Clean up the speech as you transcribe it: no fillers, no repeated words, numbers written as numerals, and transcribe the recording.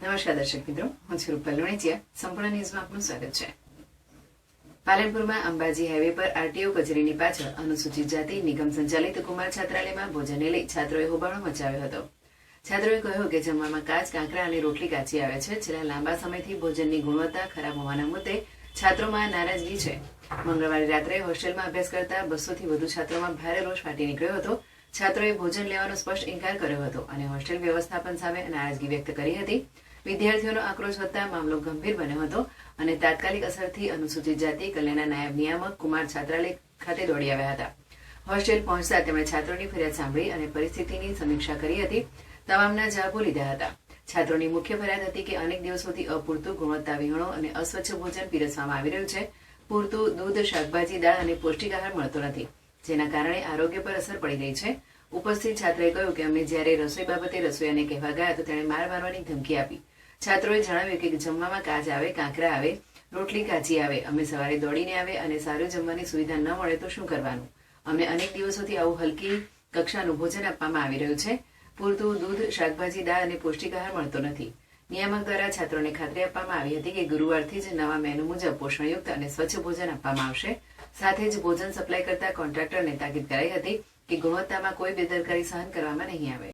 નમસ્કાર દર્શક મિત્રો, હું છું રૂપલ લુણીચિયા. સંપૂર્ણ ન્યૂઝમાં આપનું સ્વાગત છે. પાલનપુરમાં અંબાજી હાઈવે પર આરટીઓ કચેરીની પાછળ અનુસૂચિત જાતિ નિગમ સંચાલિત કુમાર છાત્રાલયમાં ભોજનને લઈ છાત્રોએ હોબાળો મચાવ્યો હતો. છાત્રોએ કહ્યું કે જમવામાં કાચ, કાંકરા અને રોટલી કાચી આવે છે. છેલ્લા લાંબા સમયથી ભોજનની ગુણવત્તા ખરાબ હોવાના મુદ્દે છાત્રોમાં નારાજગી છે. મંગળવારે રાત્રે હોસ્ટેલમાં અભ્યાસ કરતા 200 થી વધુ છાત્રોમાં ભારે રોષ ફાટી નીકળ્યો હતો. છાત્રોએ ભોજન લેવાનો સ્પષ્ટ ઇનકાર કર્યો હતો અને હોસ્ટેલ વ્યવસ્થાપન સામે નારાજગી વ્યક્ત કરી હતી. વિદ્યાર્થીઓનો આક્રોશ વધતા મામલો ગંભીર બન્યો હતો અને તાત્કાલિક અસરથી અનુસૂચિત જાતિ કલ્યાણના નાયબ નિયામક કુમાર છાત્રાલય ખાતે દોડી આવ્યા હતા. હોસ્ટેલ પહોંચતા તેમણે છાત્રોની ફરિયાદ સાંભળી અને પરિસ્થિતિની સમીક્ષા કરી હતી. તમામના જવાબો લીધા હતા. છાત્રોની મુખ્ય ફરિયાદ હતી કે અનેક દિવસોથી અપૂરતું ગુણવત્તા વિહોણો અને અસ્વચ્છ ભોજન પીરસવામાં આવી રહ્યું છે. પૂરતું દૂધ, શાકભાજી, દાળ અને પૌષ્ટિક આહાર મળતો નથી, જેના કારણે આરોગ્ય પર અસર પડી રહી છે. ઉપસ્થિત છાત્રએ કહ્યું કે અમે જ્યારે રસોઈ બાબતે રસોઈયાને કહેવા ગયા તો તેણે માર મારવાની ધમકી આપી. છાત્રોએ જણાવ્યું કે જમવામાં કાચ આવે, કાંકરા આવે, રોટલી કાચી આવે. અમે સવારે દોડીને આવે અને સારું જમવાની સુવિધા ન મળે તો શું કરવાનું? અમને અનેક દિવસોથી આવું હલકી કક્ષાનું ભોજન આપવામાં આવી રહ્યું છે. પૂરતું દૂધ, શાકભાજી, દાળ અને પૌષ્ટિક આહાર મળતો નથી. નિયામક દ્વારા છાત્રોને ખાતરી આપવામાં આવી હતી કે ગુરુવારથી જ નવા મેનુ મુજબ પોષણયુક્ત અને સ્વચ્છ ભોજન આપવામાં આવશે. સાથે જ ભોજન સપ્લાય કરતા કોન્ટ્રાક્ટરને તાકીદ કરાઈ હતી કે ગુણવત્તામાં કોઈ બેદરકારી સહન કરવામાં નહીં આવે.